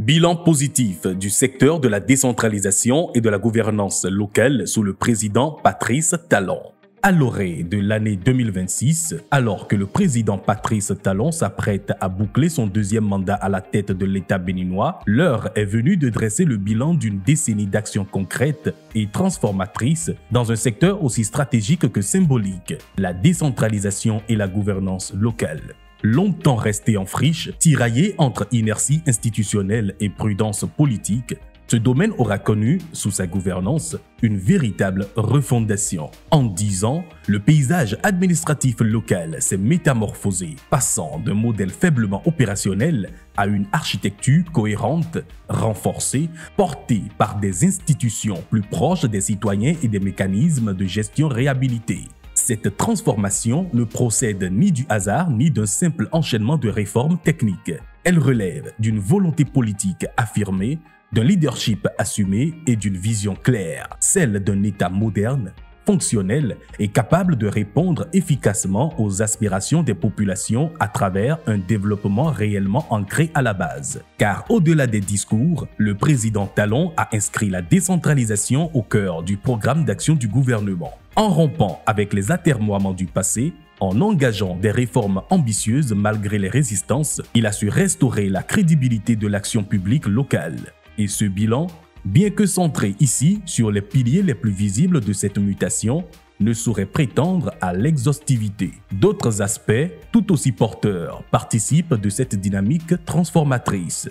Bilan positif du secteur de la décentralisation et de la gouvernance locale sous le président Patrice Talon. À l'orée de l'année 2026, alors que le président Patrice Talon s'apprête à boucler son deuxième mandat à la tête de l'État béninois, l'heure est venue de dresser le bilan d'une décennie d'actions concrètes et transformatrices dans un secteur aussi stratégique que symbolique, la décentralisation et la gouvernance locale. Longtemps resté en friche, tiraillé entre inertie institutionnelle et prudence politique, ce domaine aura connu, sous sa gouvernance, une véritable refondation. En 10 ans, le paysage administratif local s'est métamorphosé, passant d'un modèle faiblement opérationnel à une architecture cohérente, renforcée, portée par des institutions plus proches des citoyens et des mécanismes de gestion réhabilités. Cette transformation ne procède ni du hasard ni d'un simple enchaînement de réformes techniques. Elle relève d'une volonté politique affirmée, d'un leadership assumé et d'une vision claire, celle d'un État moderne, fonctionnel et capable de répondre efficacement aux aspirations des populations à travers un développement réellement ancré à la base. Car au-delà des discours, le président Talon a inscrit la décentralisation au cœur du programme d'action du gouvernement. En rompant avec les atermoiements du passé, en engageant des réformes ambitieuses malgré les résistances, il a su restaurer la crédibilité de l'action publique locale. Et ce bilan, bien que centré ici sur les piliers les plus visibles de cette mutation, ne saurait prétendre à l'exhaustivité. D'autres aspects, tout aussi porteurs, participent de cette dynamique transformatrice.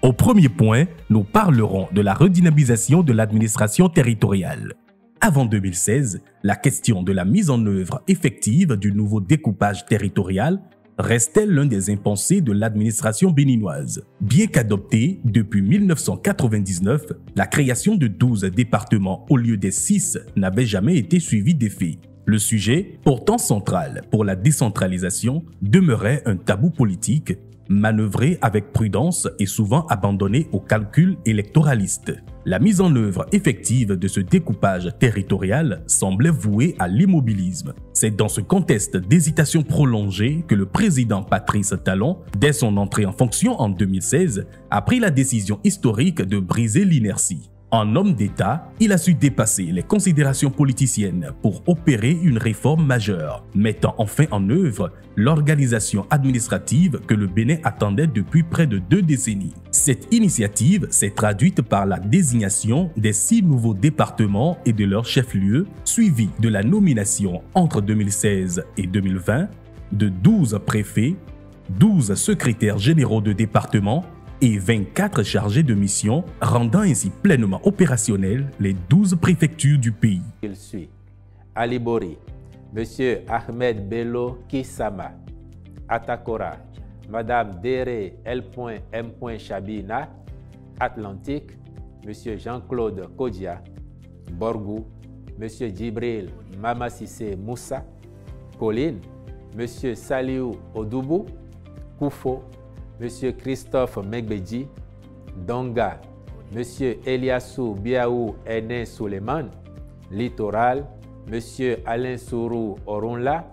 Au premier point, nous parlerons de la redynamisation de l'administration territoriale. Avant 2016, la question de la mise en œuvre effective du nouveau découpage territorial restait l'un des impensés de l'administration béninoise. Bien qu'adoptée depuis 1999, la création de 12 départements au lieu des 6 n'avait jamais été suivie d'effet. Le sujet, pourtant central pour la décentralisation, demeurait un tabou politique, manœuvré avec prudence et souvent abandonné au calcul électoraliste. La mise en œuvre effective de ce découpage territorial semblait vouée à l'immobilisme. C'est dans ce contexte d'hésitation prolongée que le président Patrice Talon, dès son entrée en fonction en 2016, a pris la décision historique de briser l'inertie. En homme d'État, il a su dépasser les considérations politiciennes pour opérer une réforme majeure, mettant enfin en œuvre l'organisation administrative que le Bénin attendait depuis près de 2 décennies. Cette initiative s'est traduite par la désignation des 6 nouveaux départements et de leurs chefs-lieux, suivie de la nomination entre 2016 et 2020 de 12 préfets, 12 secrétaires généraux de département et 24 chargés de mission, rendant ainsi pleinement opérationnels les 12 préfectures du pays. Il suit Ali Bori, M. Ahmed Bello Kisama, Atakora, Mme Dere L.M. Chabina, Atlantique, M. Jean-Claude Kodia, Borgou, M. Djibril Mamassissé Moussa, Colline, M. Saliou Odoubou, Koufo, M. Christophe Megbedji, Donga, M. Eliassou Biaou Ené Suleiman, Littoral, M. Alain Sourou Orunla,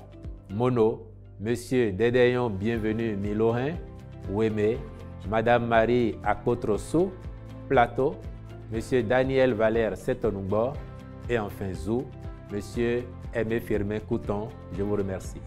Mono, M. Dédéon Bienvenu Milohin, Ouémé, Mme Marie Akotroso, Plateau, M. Daniel Valère Setonoubo et enfin Zou, M. Aimé Firmin Couton. Je vous remercie.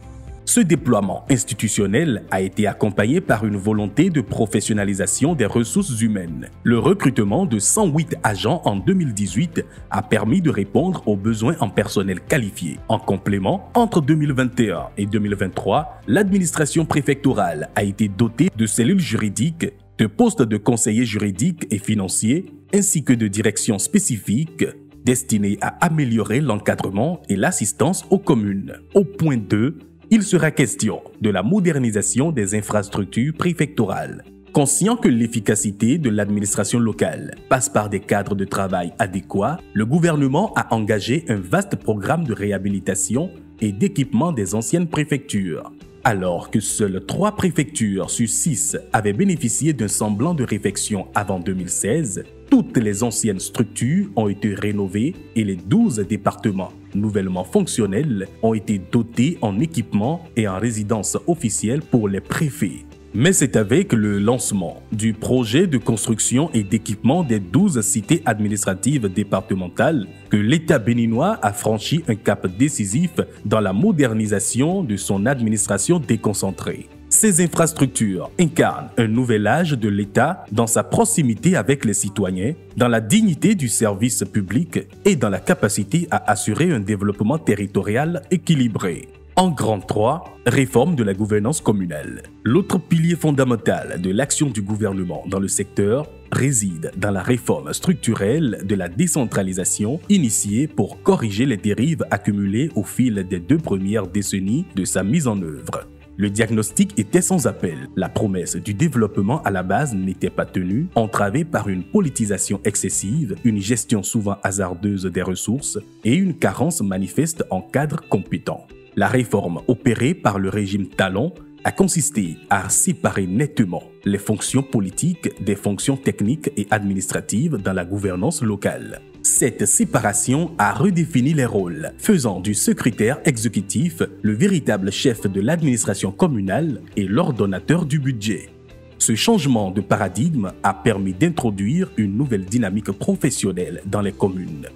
Ce déploiement institutionnel a été accompagné par une volonté de professionnalisation des ressources humaines. Le recrutement de 108 agents en 2018 a permis de répondre aux besoins en personnel qualifié. En complément, entre 2021 et 2023, l'administration préfectorale a été dotée de cellules juridiques, de postes de conseillers juridiques et financiers, ainsi que de directions spécifiques destinées à améliorer l'encadrement et l'assistance aux communes. Au point 2, il sera question de la modernisation des infrastructures préfectorales. Conscient que l'efficacité de l'administration locale passe par des cadres de travail adéquats, le gouvernement a engagé un vaste programme de réhabilitation et d'équipement des anciennes préfectures. Alors que seules 3 préfectures sur 6 avaient bénéficié d'un semblant de réfection avant 2016, toutes les anciennes structures ont été rénovées et les 12 départements nouvellement fonctionnels ont été dotés en équipements et en résidences officielles pour les préfets. Mais c'est avec le lancement du projet de construction et d'équipement des 12 cités administratives départementales que l'État béninois a franchi un cap décisif dans la modernisation de son administration déconcentrée. Ces infrastructures incarnent un nouvel âge de l'État dans sa proximité avec les citoyens, dans la dignité du service public et dans la capacité à assurer un développement territorial équilibré. En grand 3, réforme de la gouvernance communale. L'autre pilier fondamental de l'action du gouvernement dans le secteur réside dans la réforme structurelle de la décentralisation initiée pour corriger les dérives accumulées au fil des 2 premières décennies de sa mise en œuvre. Le diagnostic était sans appel. La promesse du développement à la base n'était pas tenue, entravée par une politisation excessive, une gestion souvent hasardeuse des ressources et une carence manifeste en cadres compétents. La réforme opérée par le régime Talon a consisté à séparer nettement les fonctions politiques des fonctions techniques et administratives dans la gouvernance locale. Cette séparation a redéfini les rôles, faisant du secrétaire exécutif le véritable chef de l'administration communale et l'ordonnateur du budget. Ce changement de paradigme a permis d'introduire une nouvelle dynamique professionnelle dans les communes.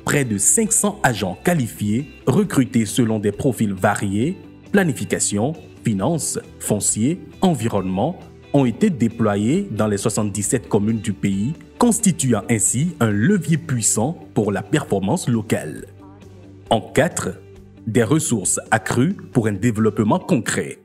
Près de 500 agents qualifiés, recrutés selon des profils variés, planification, finances, foncier, environnement, ont été déployés dans les 77 communes du pays, constituant ainsi un levier puissant pour la performance locale. En 4, des ressources accrues pour un développement concret.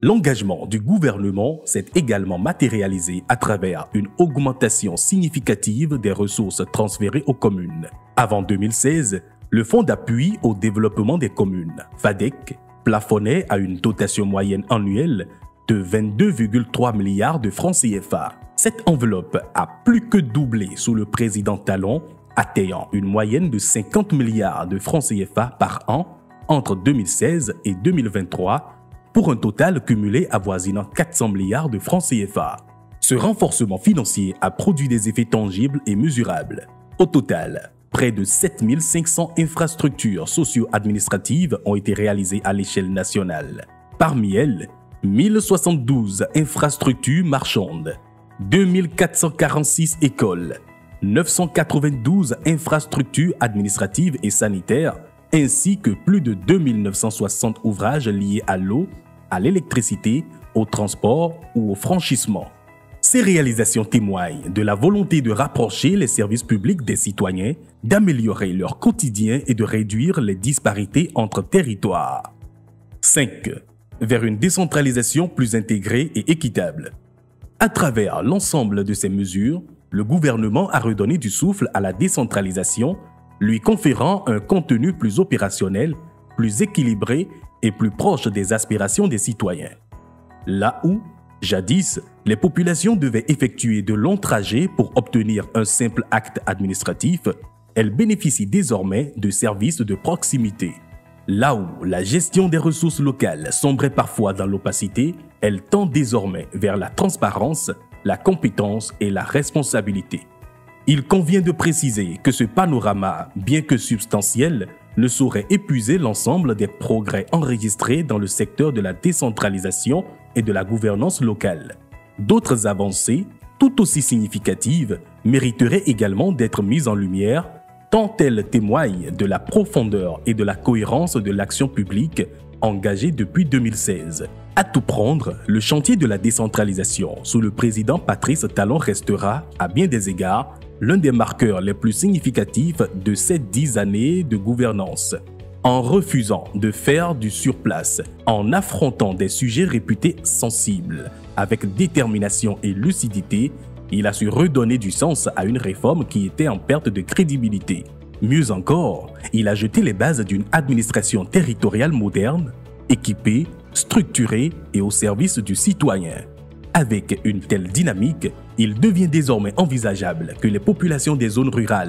L'engagement du gouvernement s'est également matérialisé à travers une augmentation significative des ressources transférées aux communes. Avant 2016, le Fonds d'appui au développement des communes, FADEC, plafonnait à une dotation moyenne annuelle de 22,3 milliards de francs CFA. Cette enveloppe a plus que doublé sous le président Talon, atteignant une moyenne de 50 milliards de francs CFA par an entre 2016 et 2023, pour un total cumulé avoisinant 400 milliards de francs CFA. Ce renforcement financier a produit des effets tangibles et mesurables. Au total, près de 7500 infrastructures socio-administratives ont été réalisées à l'échelle nationale. Parmi elles, 1072 infrastructures marchandes, 2446 écoles, 992 infrastructures administratives et sanitaires, ainsi que plus de 2960 ouvrages liés à l'eau, à l'électricité, au transport ou au franchissement. Ces réalisations témoignent de la volonté de rapprocher les services publics des citoyens, d'améliorer leur quotidien et de réduire les disparités entre territoires. 5. Vers une décentralisation plus intégrée et équitable. À travers l'ensemble de ces mesures, le gouvernement a redonné du souffle à la décentralisation, lui conférant un contenu plus opérationnel, plus équilibré et plus proche des aspirations des citoyens. Là où, jadis, les populations devaient effectuer de longs trajets pour obtenir un simple acte administratif, elles bénéficient désormais de services de proximité. Là où la gestion des ressources locales sombrait parfois dans l'opacité, elle tend désormais vers la transparence, la compétence et la responsabilité. Il convient de préciser que ce panorama, bien que substantiel, ne saurait épuiser l'ensemble des progrès enregistrés dans le secteur de la décentralisation et de la gouvernance locale. D'autres avancées, tout aussi significatives, mériteraient également d'être mises en lumière, tant elles témoignent de la profondeur et de la cohérence de l'action publique engagée depuis 2016. À tout prendre, le chantier de la décentralisation sous le président Patrice Talon restera, à bien des égards, l'un des marqueurs les plus significatifs de ces 10 années de gouvernance. En refusant de faire du surplace, en affrontant des sujets réputés sensibles, avec détermination et lucidité, il a su redonner du sens à une réforme qui était en perte de crédibilité. Mieux encore, il a jeté les bases d'une administration territoriale moderne, équipée, structurée et au service du citoyen. Avec une telle dynamique, il devient désormais envisageable que les populations des zones rurales